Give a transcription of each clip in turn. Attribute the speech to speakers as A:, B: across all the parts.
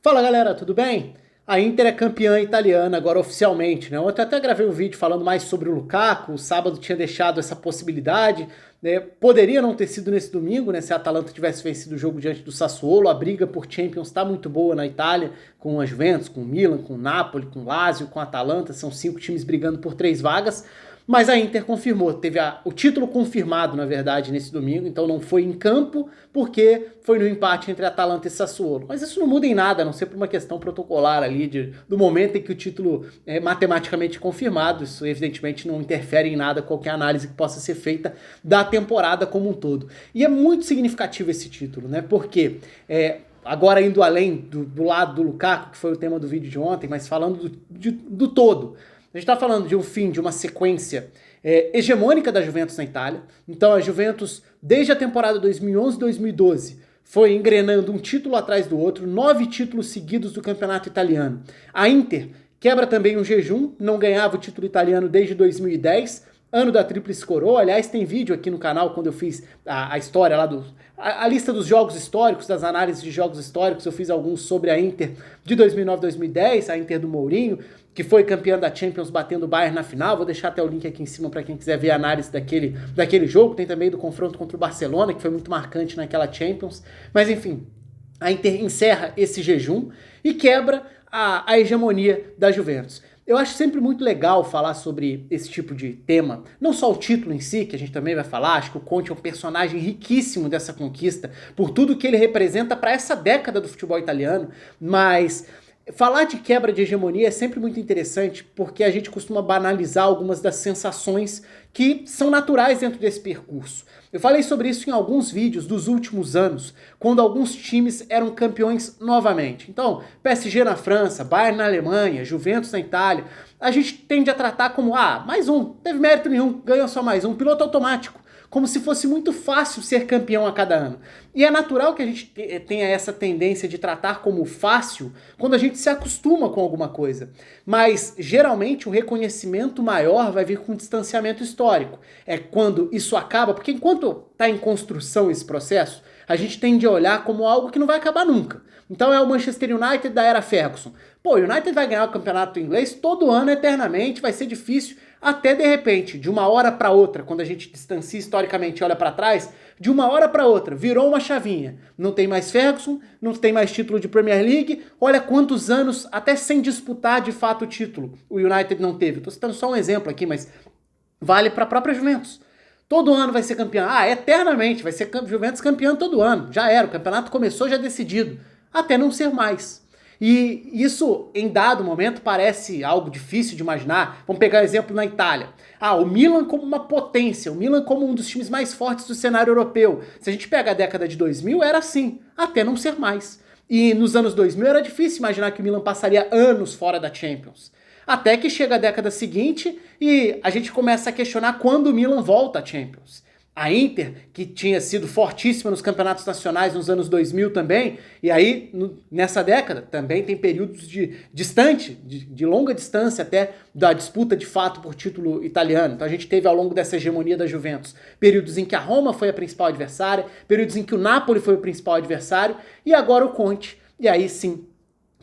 A: Fala galera, tudo bem? A Inter é campeã italiana agora oficialmente, né? Ontem eu até gravei um vídeo falando mais sobre o Lukaku, o sábado tinha deixado essa possibilidade, né? Poderia não ter sido nesse domingo, né? Se a Atalanta tivesse vencido o jogo diante do Sassuolo, a briga por Champions está muito boa na Itália, com a Juventus, com o Milan, com o Napoli, com o Lazio, com a Atalanta, são 5 times brigando por 3 vagas, mas a Inter confirmou, teve o título confirmado, na verdade, nesse domingo, então não foi em campo, porque foi no empate entre Atalanta e Sassuolo. Mas isso não muda em nada, a não ser por uma questão protocolar ali, do momento em que o título é matematicamente confirmado. Isso evidentemente não interfere em nada qualquer análise que possa ser feita da temporada como um todo. E é muito significativo esse título, né? Porque agora indo além do lado do Lukaku, que foi o tema do vídeo de ontem, mas falando do todo. A gente está falando de um fim de uma sequência hegemônica da Juventus na Itália. Então a Juventus, desde a temporada 2011-2012, foi engrenando um título atrás do outro, 9 títulos seguidos do campeonato italiano. A Inter quebra também um jejum, não ganhava o título italiano desde 2010, ano da Tríplice Coroa. Aliás, tem vídeo aqui no canal quando eu fiz a história lá a lista dos jogos históricos, das análises de jogos históricos. Eu fiz alguns sobre a Inter de 2009-2010, a Inter do Mourinho, que foi campeã da Champions batendo o Bayern na final. Vou deixar até o link aqui em cima para quem quiser ver a análise daquele jogo. Tem também do confronto contra o Barcelona, que foi muito marcante naquela Champions. Mas enfim, a Inter encerra esse jejum e quebra a hegemonia da Juventus. Eu acho sempre muito legal falar sobre esse tipo de tema, não só o título em si, que a gente também vai falar. Acho que o Conte é um personagem riquíssimo dessa conquista, por tudo que ele representa para essa década do futebol italiano, mas falar de quebra de hegemonia é sempre muito interessante, porque a gente costuma banalizar algumas das sensações que são naturais dentro desse percurso. Eu falei sobre isso em alguns vídeos dos últimos anos, quando alguns times eram campeões novamente. Então, PSG na França, Bayern na Alemanha, Juventus na Itália, a gente tende a tratar como, mais um, não teve mérito nenhum, ganhou só mais um, piloto automático, como se fosse muito fácil ser campeão a cada ano. E é natural que a gente tenha essa tendência de tratar como fácil quando a gente se acostuma com alguma coisa. Mas, geralmente, o reconhecimento maior vai vir com distanciamento histórico. É quando isso acaba, porque enquanto está em construção esse processo, a gente tende a olhar como algo que não vai acabar nunca. Então é o Manchester United da era Ferguson. Pô, o United vai ganhar o campeonato inglês todo ano, eternamente, vai ser difícil, até de repente, de uma hora para outra, quando a gente distancia historicamente e olha para trás, de uma hora para outra, virou uma chavinha. Não tem mais Ferguson, não tem mais título de Premier League, olha quantos anos, até sem disputar de fato o título, o United não teve. Estou citando só um exemplo aqui, mas vale para a própria Juventus. Todo ano vai ser campeão. Eternamente, vai ser Juventus campeão todo ano. Já era, o campeonato começou já decidido, até não ser mais. E isso, em dado momento, parece algo difícil de imaginar. Vamos pegar o exemplo na Itália. O Milan como uma potência, o Milan como um dos times mais fortes do cenário europeu. Se a gente pega a década de 2000, era assim, até não ser mais. E nos anos 2000 era difícil imaginar que o Milan passaria anos fora da Champions. Até que chega a década seguinte e a gente começa a questionar quando o Milan volta à Champions. A Inter, que tinha sido fortíssima nos campeonatos nacionais nos anos 2000 também, e aí nessa década também tem períodos de longa distância até da disputa de fato por título italiano. Então a gente teve ao longo dessa hegemonia da Juventus períodos em que a Roma foi a principal adversária, períodos em que o Napoli foi o principal adversário, e agora o Conte. E aí sim,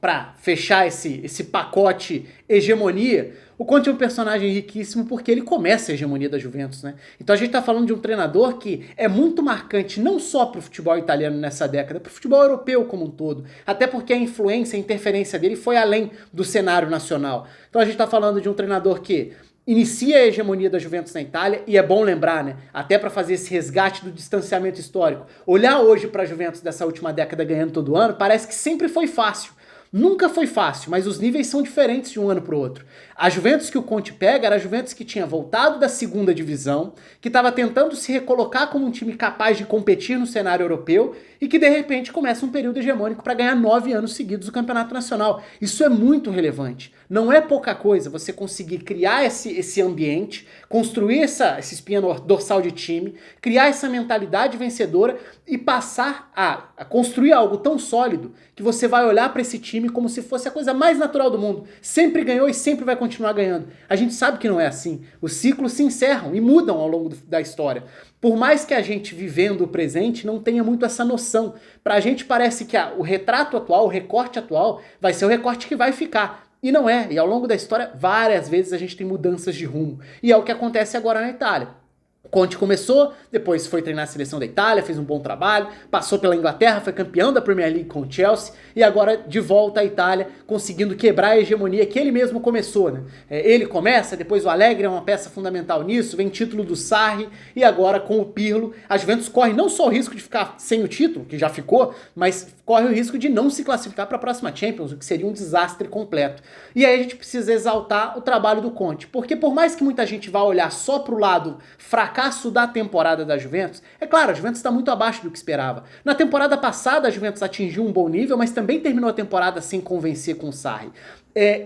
A: para fechar esse pacote hegemonia, o Conte é um personagem riquíssimo porque ele começa a hegemonia da Juventus, né? Então a gente tá falando de um treinador que é muito marcante não só pro futebol italiano nessa década, pro futebol europeu como um todo, até porque a influência, a interferência dele foi além do cenário nacional. Então a gente tá falando de um treinador que inicia a hegemonia da Juventus na Itália, e é bom lembrar, né, até para fazer esse resgate do distanciamento histórico, olhar hoje para a Juventus dessa última década ganhando todo ano, parece que sempre foi fácil. Nunca foi fácil, mas os níveis são diferentes de um ano para o outro. A Juventus que o Conte pega era a Juventus que tinha voltado da segunda divisão, que estava tentando se recolocar como um time capaz de competir no cenário europeu e que de repente começa um período hegemônico para ganhar 9 anos seguidos do Campeonato Nacional. Isso é muito relevante. Não é pouca coisa você conseguir criar esse ambiente, construir essa espinha dorsal de time, criar essa mentalidade vencedora e passar a construir algo tão sólido que você vai olhar para esse time time como se fosse a coisa mais natural do mundo. Sempre ganhou e sempre vai continuar ganhando. A gente sabe que não é assim. Os ciclos se encerram e mudam ao longo da história. Por mais que a gente, vivendo o presente, não tenha muito essa noção. Pra gente parece que o retrato atual, o recorte atual, vai ser o recorte que vai ficar. E não é. E ao longo da história, várias vezes a gente tem mudanças de rumo. E é o que acontece agora na Itália. Conte começou, depois foi treinar a seleção da Itália, fez um bom trabalho, passou pela Inglaterra, foi campeão da Premier League com o Chelsea e agora de volta à Itália, conseguindo quebrar a hegemonia que ele mesmo começou, né? Ele começa, depois o Allegri é uma peça fundamental nisso, vem título do Sarri e agora com o Pirlo, a Juventus corre não só o risco de ficar sem o título, que já ficou, mas corre o risco de não se classificar para a próxima Champions, o que seria um desastre completo. E aí a gente precisa exaltar o trabalho do Conte, porque por mais que muita gente vá olhar só pro lado fracasso da temporada da Juventus, é claro, a Juventus está muito abaixo do que esperava. Na temporada passada a Juventus atingiu um bom nível, mas também terminou a temporada sem convencer com o Sarri.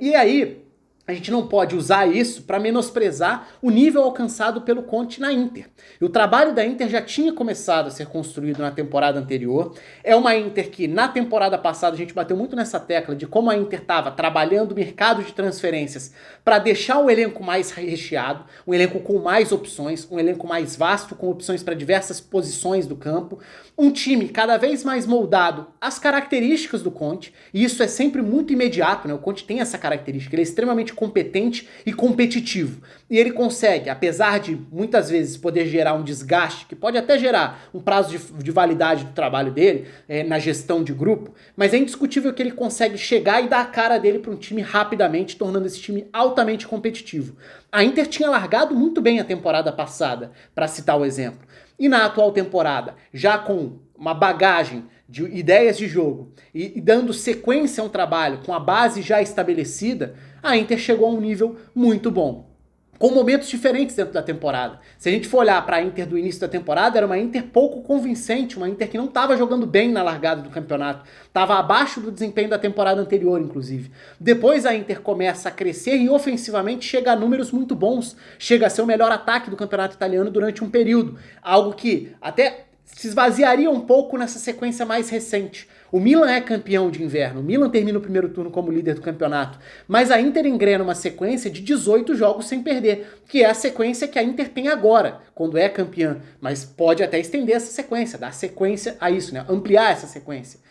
A: E aí a gente não pode usar isso para menosprezar o nível alcançado pelo Conte na Inter. E o trabalho da Inter já tinha começado a ser construído na temporada anterior. É uma Inter que na temporada passada a gente bateu muito nessa tecla de como a Inter estava trabalhando o mercado de transferências para deixar o elenco mais recheado, um elenco com mais opções, um elenco mais vasto, com opções para diversas posições do campo. Um time cada vez mais moldado às características do Conte, e isso é sempre muito imediato, né? O Conte tem essa característica, ele é extremamente competente e competitivo. E ele consegue, apesar de muitas vezes poder gerar um desgaste, que pode até gerar um prazo de validade do trabalho dele, na gestão de grupo, mas é indiscutível que ele consegue chegar e dar a cara dele para um time rapidamente, tornando esse time altamente competitivo. A Inter tinha largado muito bem a temporada passada, para citar o exemplo. E na atual temporada, já com uma bagagem de ideias de jogo e dando sequência a um trabalho com a base já estabelecida, a Inter chegou a um nível muito bom. Com momentos diferentes dentro da temporada. Se a gente for olhar para a Inter do início da temporada, era uma Inter pouco convincente, uma Inter que não estava jogando bem na largada do campeonato, estava abaixo do desempenho da temporada anterior, inclusive. Depois a Inter começa a crescer e ofensivamente chega a números muito bons, chega a ser o melhor ataque do campeonato italiano durante um período, algo que até se esvaziaria um pouco nessa sequência mais recente. O Milan é campeão de inverno, o Milan termina o primeiro turno como líder do campeonato, mas a Inter engrena uma sequência de 18 jogos sem perder, que é a sequência que a Inter tem agora, quando é campeã, mas pode até estender essa sequência, dar sequência a isso, né? Ampliar essa sequência.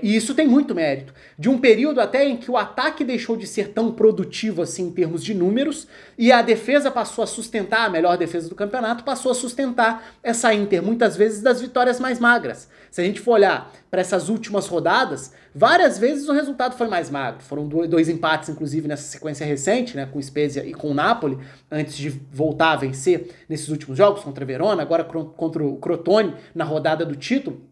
A: E isso tem muito mérito. De um período até em que o ataque deixou de ser tão produtivo assim em termos de números, e a defesa passou a sustentar, a melhor defesa do campeonato, passou a sustentar essa Inter, muitas vezes das vitórias mais magras. Se a gente for olhar para essas últimas rodadas, várias vezes o resultado foi mais magro. Foram dois empates, inclusive, nessa sequência recente, né, com o Spezia e com o Napoli, antes de voltar a vencer nesses últimos jogos, contra a Verona, agora contra o Crotone, na rodada do título.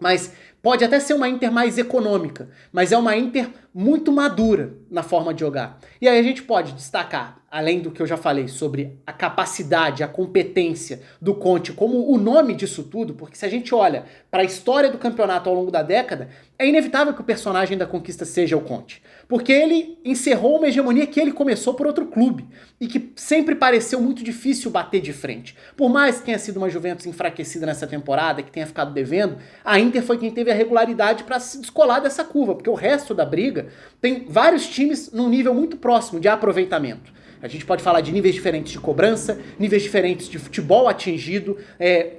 A: Mas pode até ser uma Inter mais econômica, mas é uma Inter muito madura na forma de jogar. E aí a gente pode destacar, além do que eu já falei sobre a capacidade, a competência do Conte como o nome disso tudo, porque se a gente olha para a história do campeonato ao longo da década, é inevitável que o personagem da conquista seja o Conte. Porque ele encerrou uma hegemonia que ele começou por outro clube e que sempre pareceu muito difícil bater de frente. Por mais que tenha sido uma Juventus enfraquecida nessa temporada, que tenha ficado devendo, a Inter foi quem teve a regularidade para se descolar dessa curva, porque o resto da briga tem vários times num nível muito próximo de aproveitamento. A gente pode falar de níveis diferentes de cobrança, níveis diferentes de futebol atingido,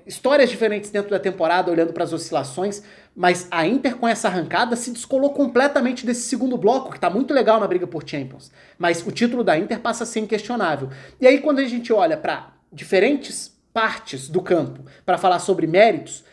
A: histórias diferentes dentro da temporada, olhando para as oscilações, mas a Inter com essa arrancada se descolou completamente desse segundo bloco, que está muito legal na briga por Champions. Mas o título da Inter passa a ser inquestionável. E aí quando a gente olha para diferentes partes do campo para falar sobre méritos,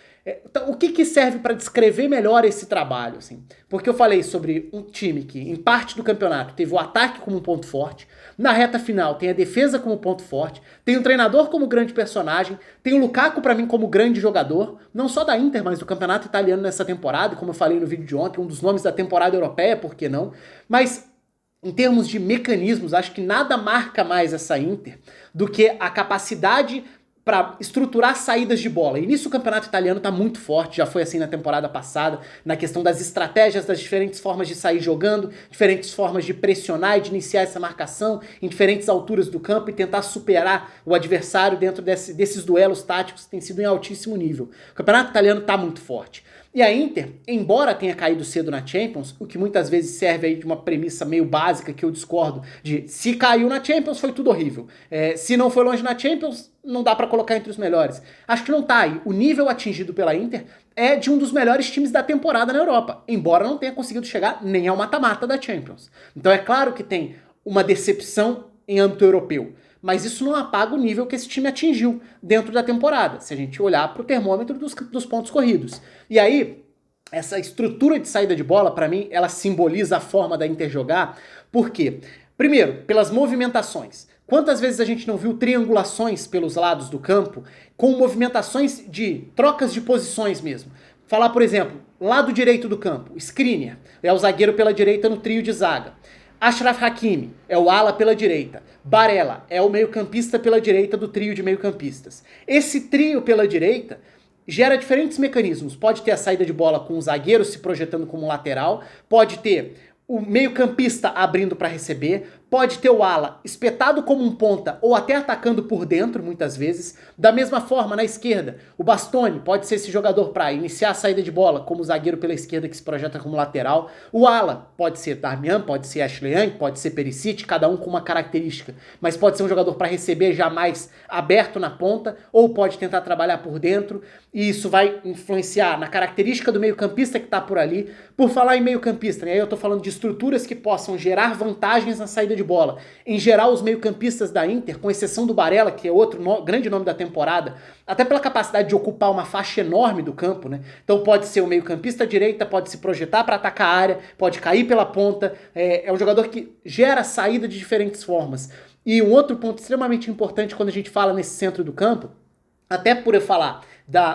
A: o que serve para descrever melhor esse trabalho? Assim? Porque eu falei sobre um time que, em parte do campeonato, teve o ataque como um ponto forte, na reta final tem a defesa como ponto forte, tem o treinador como grande personagem, tem o Lukaku para mim como grande jogador, não só da Inter, mas do campeonato italiano nessa temporada, como eu falei no vídeo de ontem, um dos nomes da temporada europeia, por que não? Mas em termos de mecanismos, acho que nada marca mais essa Inter do que a capacidade para estruturar saídas de bola. E nisso o campeonato italiano está muito forte, já foi assim na temporada passada, na questão das estratégias, das diferentes formas de sair jogando, diferentes formas de pressionar e de iniciar essa marcação em diferentes alturas do campo e tentar superar o adversário dentro desses duelos táticos que têm sido em altíssimo nível. O campeonato italiano está muito forte. E a Inter, embora tenha caído cedo na Champions, o que muitas vezes serve aí de uma premissa meio básica que eu discordo, de se caiu na Champions foi tudo horrível. Se não foi longe na Champions, não dá pra colocar entre os melhores. Acho que não tá aí. O nível atingido pela Inter é de um dos melhores times da temporada na Europa, embora não tenha conseguido chegar nem ao mata-mata da Champions. Então é claro que tem uma decepção em âmbito europeu, mas isso não apaga o nível que esse time atingiu dentro da temporada, se a gente olhar para o termômetro dos pontos corridos. E aí, essa estrutura de saída de bola, para mim, ela simboliza a forma da Inter jogar. Por quê? Primeiro, pelas movimentações. Quantas vezes a gente não viu triangulações pelos lados do campo, com movimentações de trocas de posições mesmo? Falar, por exemplo, lado direito do campo, Skriniar, é o zagueiro pela direita no trio de zaga. Achraf Hakimi é o ala pela direita. Barella é o meio-campista pela direita do trio de meio-campistas. Esse trio pela direita gera diferentes mecanismos. Pode ter a saída de bola com o zagueiro se projetando como lateral, pode ter o meio-campista abrindo para receber, pode ter o ala espetado como um ponta ou até atacando por dentro, muitas vezes. Da mesma forma, na esquerda, o Bastoni pode ser esse jogador para iniciar a saída de bola, como o zagueiro pela esquerda que se projeta como lateral. O ala pode ser Darmian, pode ser Ashley Young, pode ser Perisic, cada um com uma característica. Mas pode ser um jogador para receber já mais aberto na ponta, ou pode tentar trabalhar por dentro. E isso vai influenciar na característica do meio-campista que está por ali. Por falar em meio-campista, né, aí eu estou falando de estruturas que possam gerar vantagens na saída de bola. Em geral, os meio-campistas da Inter, com exceção do Barella, que é outro grande nome da temporada, até pela capacidade de ocupar uma faixa enorme do campo, né? Então pode ser o meio-campista à direita, pode se projetar para atacar a área, pode cair pela ponta. É um jogador que gera saída de diferentes formas. E um outro ponto extremamente importante quando a gente fala nesse centro do campo, até por eu falar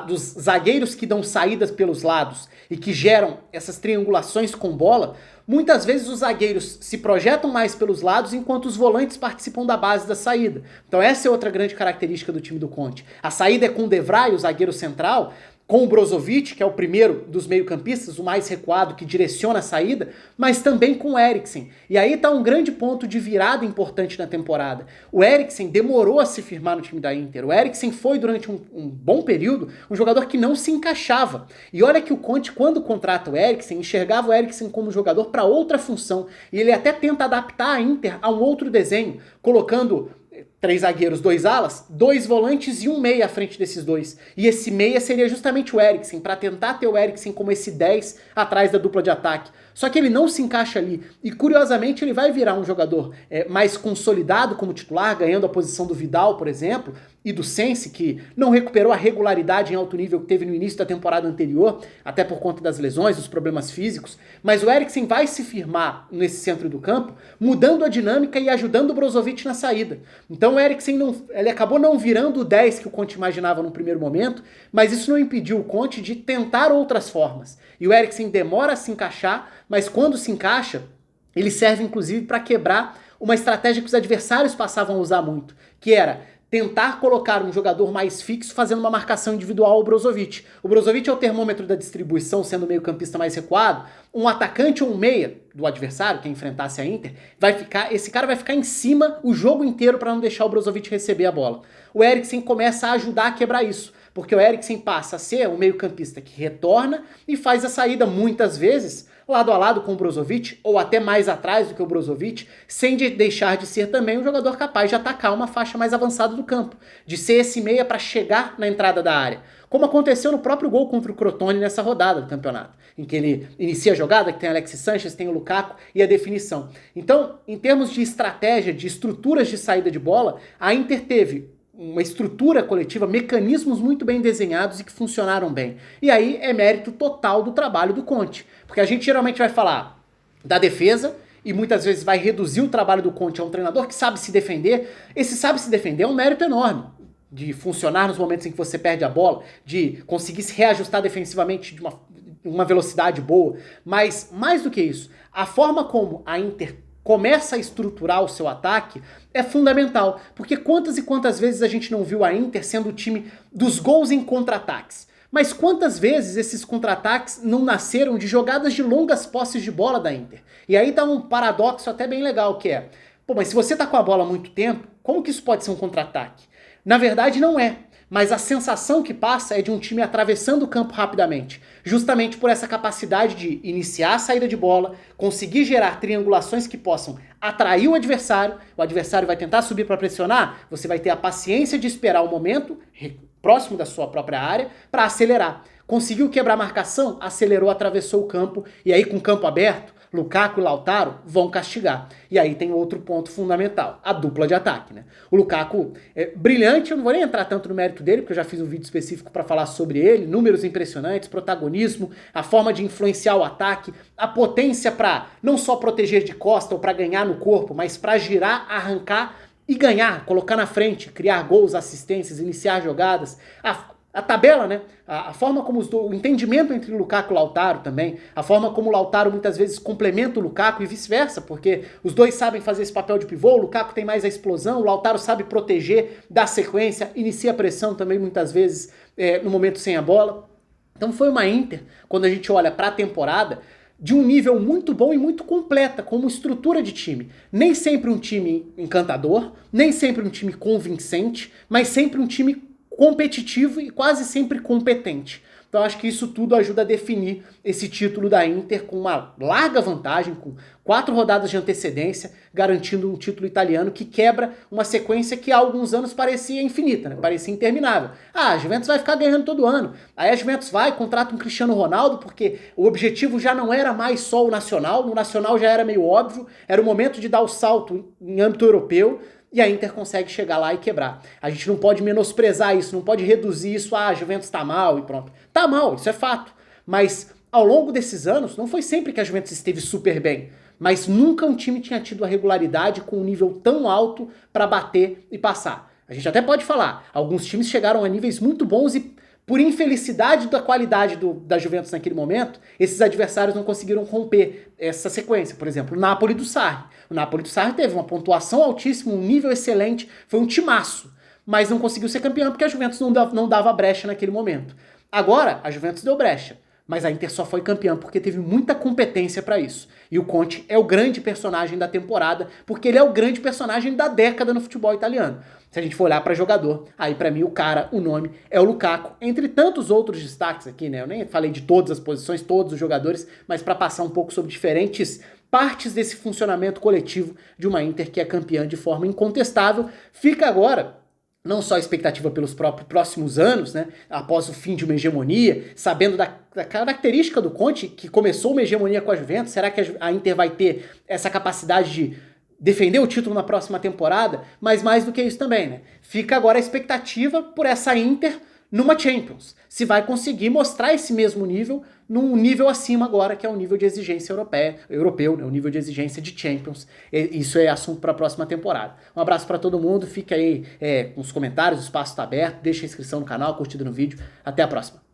A: dos zagueiros que dão saídas pelos lados e que geram essas triangulações com bola, muitas vezes os zagueiros se projetam mais pelos lados enquanto os volantes participam da base da saída. Então essa é outra grande característica do time do Conte. A saída é com o De Vrij, o zagueiro central, com o Brozovic, que é o primeiro dos meio-campistas, o mais recuado, que direciona a saída, mas também com o Eriksen. E aí tá um grande ponto de virada importante na temporada. O Eriksen demorou a se firmar no time da Inter. O Eriksen foi, durante um bom período, um jogador que não se encaixava. E olha que o Conte, quando contrata o Eriksen, enxergava o Eriksen como jogador para outra função. E ele até tenta adaptar a Inter a um outro desenho, colocando 3 zagueiros, 2 alas, 2 volantes e um meia à frente desses dois. E esse meia seria justamente o Eriksen, para tentar ter o Eriksen como esse 10 atrás da dupla de ataque. Só que ele não se encaixa ali. E curiosamente ele vai virar um jogador mais consolidado como titular, ganhando a posição do Vidal, por exemplo, e do Sensi, que não recuperou a regularidade em alto nível que teve no início da temporada anterior, até por conta das lesões, dos problemas físicos. Mas o Eriksen vai se firmar nesse centro do campo, mudando a dinâmica e ajudando o Brozovic na saída. Então o Eriksen ele acabou não virando o 10 que o Conte imaginava no primeiro momento, mas isso não impediu o Conte de tentar outras formas. E o Eriksen demora a se encaixar, mas quando se encaixa, ele serve inclusive para quebrar uma estratégia que os adversários passavam a usar muito, que era tentar colocar um jogador mais fixo fazendo uma marcação individual ao Brozovic. O Brozovic é o termômetro da distribuição, sendo o meio-campista mais recuado. Um atacante ou um meia do adversário, que enfrentasse a Inter, esse cara vai ficar em cima o jogo inteiro para não deixar o Brozovic receber a bola. O Eriksen começa a ajudar a quebrar isso, porque o Eriksen passa a ser um meio-campista que retorna e faz a saída muitas vezes lado a lado com o Brozovic, ou até mais atrás do que o Brozovic, sem deixar de ser também um jogador capaz de atacar uma faixa mais avançada do campo, de ser esse meia para chegar na entrada da área. Como aconteceu no próprio gol contra o Crotone nessa rodada do campeonato, em que ele inicia a jogada, que tem Alexis Sanchez, tem o Lukaku e a definição. Então, em termos de estratégia, de estruturas de saída de bola, a Inter teve uma estrutura coletiva, mecanismos muito bem desenhados e que funcionaram bem. E aí é mérito total do trabalho do Conte. Porque a gente geralmente vai falar da defesa e muitas vezes vai reduzir o trabalho do Conte a um treinador que sabe se defender. Esse sabe se defender é um mérito enorme. De funcionar nos momentos em que você perde a bola, de conseguir se reajustar defensivamente de uma velocidade boa. Mas, mais do que isso, a forma como a Inter começa a estruturar o seu ataque é fundamental, porque quantas e quantas vezes a gente não viu a Inter sendo o time dos gols em contra-ataques? Mas quantas vezes esses contra-ataques não nasceram de jogadas de longas posses de bola da Inter? E aí tá um paradoxo até bem legal, que é, mas se você tá com a bola há muito tempo, como que isso pode ser um contra-ataque? Na verdade não é, mas a sensação que passa é de um time atravessando o campo rapidamente, justamente por essa capacidade de iniciar a saída de bola, conseguir gerar triangulações que possam atrair o adversário vai tentar subir para pressionar, você vai ter a paciência de esperar o momento próximo da sua própria área para acelerar. Conseguiu quebrar a marcação, acelerou, atravessou o campo, e aí com o campo aberto, Lukaku e Lautaro vão castigar. E aí tem outro ponto fundamental, a dupla de ataque, né? O Lukaku é brilhante, eu não vou nem entrar tanto no mérito dele, porque eu já fiz um vídeo específico para falar sobre ele, números impressionantes, protagonismo, a forma de influenciar o ataque, a potência para não só proteger de costa ou para ganhar no corpo, mas para girar, arrancar e ganhar, colocar na frente, criar gols, assistências, iniciar jogadas, a tabela, né? A forma como o entendimento entre o Lukaku e o Lautaro também, a forma como o Lautaro muitas vezes complementa o Lukaku e vice-versa, porque os dois sabem fazer esse papel de pivô, o Lukaku tem mais a explosão, o Lautaro sabe proteger, dar sequência, inicia a pressão também muitas vezes no momento sem a bola. Então foi uma Inter, quando a gente olha para a temporada, de um nível muito bom e muito completa, como estrutura de time. Nem sempre um time encantador, nem sempre um time convincente, mas sempre um time competitivo e quase sempre competente. Então acho que isso tudo ajuda a definir esse título da Inter com uma larga vantagem, com 4 rodadas de antecedência, garantindo um título italiano que quebra uma sequência que há alguns anos parecia infinita, né? Parecia interminável. A Juventus vai ficar ganhando todo ano. Aí a Juventus vai, contrata um Cristiano Ronaldo, porque o objetivo já não era mais só o nacional, no nacional já era meio óbvio, era o momento de dar o salto em âmbito europeu, e a Inter consegue chegar lá e quebrar. A gente não pode menosprezar isso, não pode reduzir isso a Juventus tá mal e pronto. Tá mal, isso é fato. Mas ao longo desses anos, não foi sempre que a Juventus esteve super bem. Mas nunca um time tinha tido a regularidade com um nível tão alto para bater e passar. A gente até pode falar, alguns times chegaram a níveis muito bons e por infelicidade da qualidade da Juventus naquele momento, esses adversários não conseguiram romper essa sequência. Por exemplo, o Napoli do Sarri. O Napoli do Sarri teve uma pontuação altíssima, um nível excelente, foi um timaço, mas não conseguiu ser campeão porque a Juventus não dava brecha naquele momento. Agora, a Juventus deu brecha, mas a Inter só foi campeã porque teve muita competência para isso. E o Conte é o grande personagem da temporada, porque ele é o grande personagem da década no futebol italiano. Se a gente for olhar para jogador, aí para mim o nome é o Lukaku, entre tantos outros destaques aqui, né? Eu nem falei de todas as posições, todos os jogadores, mas para passar um pouco sobre diferentes partes desse funcionamento coletivo de uma Inter que é campeã de forma incontestável. Fica agora não só a expectativa pelos próximos anos, né, após o fim de uma hegemonia, sabendo da característica do Conte, que começou uma hegemonia com a Juventus, será que a Inter vai ter essa capacidade de defender o título na próxima temporada? Mas mais do que isso também, né? Fica agora a expectativa por essa Inter numa Champions. Se vai conseguir mostrar esse mesmo nível num nível acima agora, que é o nível de exigência europeu, né? O nível de exigência de Champions. Isso é assunto para a próxima temporada. Um abraço para todo mundo, fica aí com os comentários, o espaço está aberto, deixa a inscrição no canal, curtida no vídeo. Até a próxima.